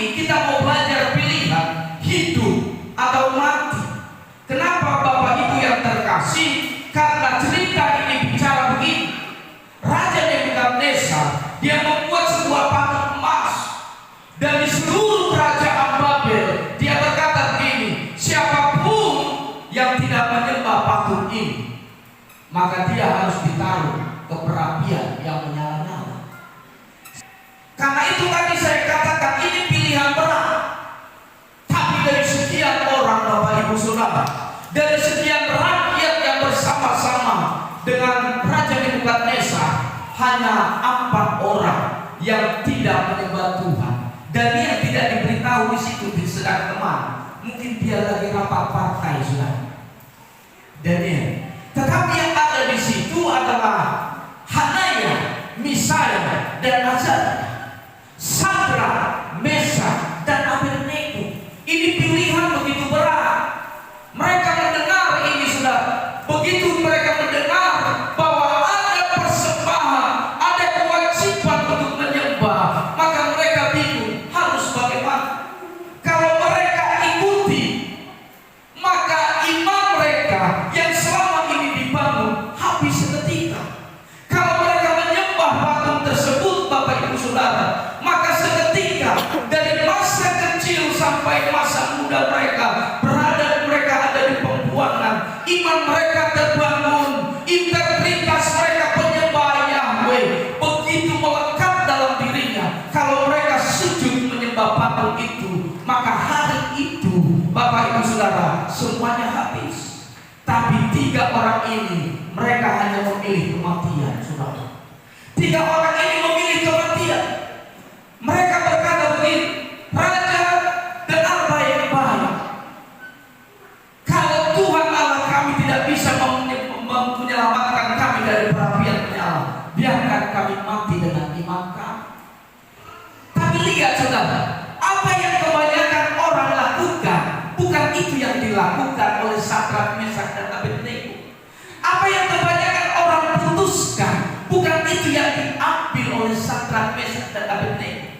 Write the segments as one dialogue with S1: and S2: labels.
S1: ini kita mau belajar pilihan hidup atau mati. Kenapa Bapak Ibu yang terkasih? Karena cerita ini bicara begini. Raja Nebukadnezar, dia membuat sebuah patung emas, dan di seluruh kerajaan Babel dia berkata begini, siapapun yang tidak menyembah patung ini, maka dia harus ditaruh ke perapian yang menyala-nyala. Karena itu tadi saya katakan ini pilihan berat. Tapi dari sekian orang Bapak Ibu Saudara, dari sekian rakyat yang bersama-sama dengan Raja Nebukadnezar, hanya 4 orang yang tidak menyembah Tuhan. Dan yang tidak diberitahu di situ sedang teman. Mungkin dia lagi rapat partai, saudara. Daniel. Tetapi yang ada di situ adalah Hanaya, Misael, dan Azaria. Sadrak, Mesak, dan Abednego. Ini pilihan begitu berat. Mereka mendengar ini, saudara. Begitu mereka mendengar bahwa ada persembahan, ada kewajiban untuk menyembah, maka mereka bingung harus bagaimana. Kalau mereka ikuti, maka iman mereka yang selama ini dibangun habis seketika. Kalau mereka menyembah patung tersebut, Bapak Ibu Saudara, maka seketika dari masa kecil sampai masa muda mereka ada di pembuangan, iman mereka terbangun, integritas mereka penyembah Yahweh begitu melekat dalam dirinya. Kalau mereka sujud menyembah patung itu, maka hari itu Bapak Ibu Saudara semuanya habis. Tapi 3 orang ini mereka hanya memilih kematian, saudara. 3 orang ini memilih kematian. Mereka berkata begini, Raja dan apa yang baik, kalau Tuhan Allah kami tidak bisa menyelamatkan kami dari perapian menyala, biarkan kami mati dengan iman kami. Tapi lihat saudara, apa yang kebanyakan orang lakukan bukan itu yang dilakukan oleh Sadrak, Mesak, dan Abednego. Apa yang kebanyakan orang putuskan bukan itu yang diambil oleh Sadrak, Mesak, dan Abednego.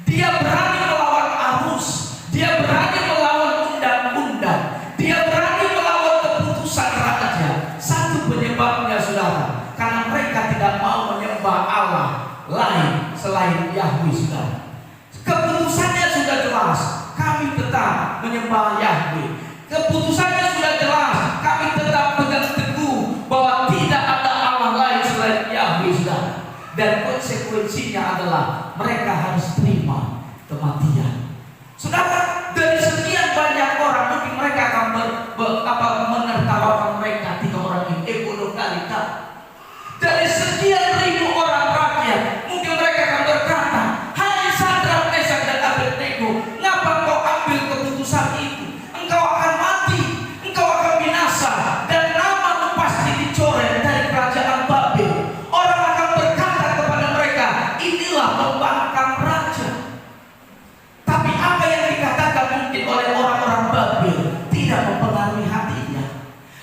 S1: Dia berani melawan arus, dia berani melawan undang-undang, dia berani melawan keputusan raja. Satu penyebabnya, saudara, karena mereka tidak mau menyembah Allah lain selain Yahweh, saudara. Keputusannya sudah jelas, kami tetap menyembah Yahweh. Keputusannya sudah jelas, kami tetap pegang teguh bahwa tidak ada Allah lain selain Yahweh, saudara. Dan konsekuensinya adalah mereka harus terima kematian. Saudara, dari sekian banyak orang, mungkin mereka akan menertawakan mereka 3 orang ini kali. Dari sekian ribu orang rakyat, mungkin mereka akan berkata, hai Sadrak, Mesak, dan Abednego, ngapa kau ambil keputusan itu? Engkau akan mati, engkau akan binasa, dan namamu pasti dicoret dari kerajaan Babel. Orang akan berkata kepada mereka, inilah pembangkang raja. Tapi apa yang dikatakan mungkin oleh orang-orang Babel tidak mempengaruhi hatinya.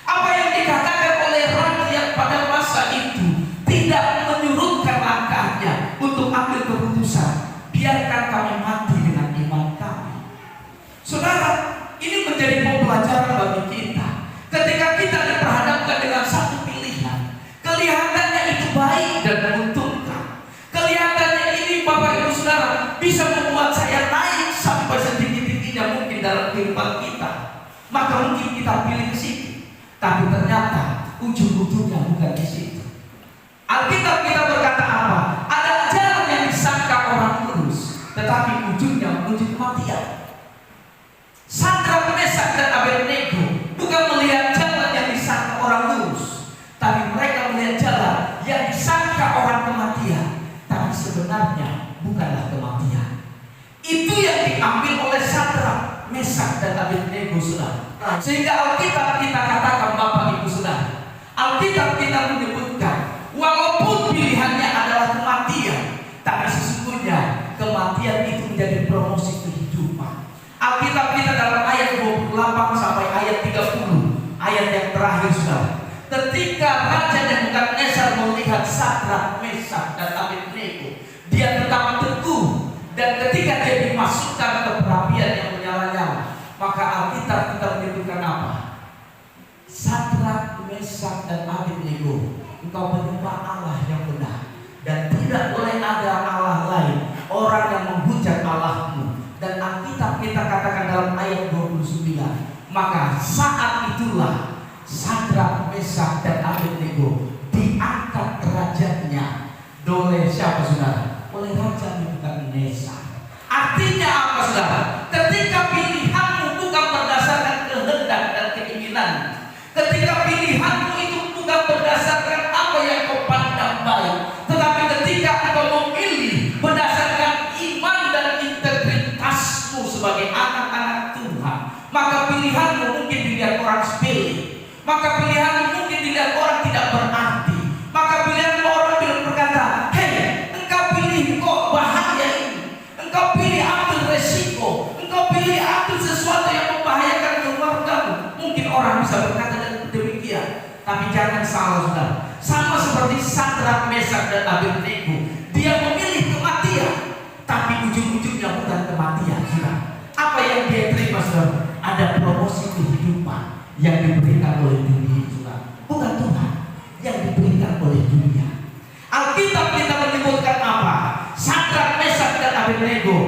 S1: Apa yang dikatakan oleh rakyat pada masa itu tidak menyurutkan langkahnya untuk ambil keputusan, biarkan kami mati dengan iman kami. Saudara, ini menjadi pembelajaran bagi kita. Ketika kita diperhadapkan dengan satu pilihan, kelihatannya itu baik dan menguntungkan, kelihatannya ini Bapak Ibu Saudara bisa membuat saya naik sampai setinggi-tingginya mungkin dalam kehidupan kita, maka mungkin kita pilih ke situ. Tapi ternyata ujung-ujungnya bukan di situ. Alkitab kita berkata apa? Ada jalan yang disangka orang lurus, tetapi ujungnya menuju kematian. Sadrak, Mesak, dan Abednego bukan melihat jalan yang disangka orang lurus, tapi mereka melihat jalan yang disangka orang kematian, tapi sebenarnya bukanlah kematian. Itu yang diambil oleh Sadrak, Mesak, dan Abednego, saudara. Sehingga Alkitab kita katakan, Bapak Ibu Saudara, Alkitab kita menyebutkan walaupun pilihannya adalah kematian, tapi sesungguhnya kematian itu menjadi promosi kehidupan. Alkitab kita dalam ayat 28 sampai ayat 30, ayat yang terakhir, saudara. Ketika Raja Nebukadnezar melihat Sadrak, Mesak, dan Abednego, dia tetap teguh, dan ketika dia dimasukkan ke Mesak, dan Abednego, engkau menyembah Allah yang benar, dan tidak boleh ada Allah lain, orang yang menghujat Allahmu. Dan Alkitab kita katakan dalam ayat 29, maka saat itulah Sadrak, Mesak, dan Abednego diangkat derajatnya oleh siapa, saudara? Oleh Raja Nebukadnezar. Artinya apa, saudara? Ketika pilihanmu bukan berdasarkan kehendak dan keinginan, ketika pilihanmu itu bukan berdasarkan apa yang kau pandang baik, tetapi ketika engkau memilih berdasarkan iman dan integritasmu sebagai anak-anak Tuhan, maka pilihanmu mungkin dilihat orang sepele, maka pilihanmu mungkin dilihat orang tidak berarti, maka pilihanmu orang tidak berkata, hei, engkau pilih kok bahaya ini, engkau pilih ambil resiko, engkau pilih ambil sesuatu yang membahayakan keluargamu. Mungkin orang bisa berkata demikian, tapi jangan salah, saudara. Sama seperti Sadrak, Mesak, dan Abednego, dia memilih kematian, tapi ujung-ujungnya bukan kematian, saudara. Apa yang dia terima, saudara? Ada promosi kehidupan yang diberikan oleh dunia, saudara. Bukan Tuhan, yang diberikan oleh dunia. Alkitab kita menyebutkan apa? Sadrak, Mesak, dan Abednego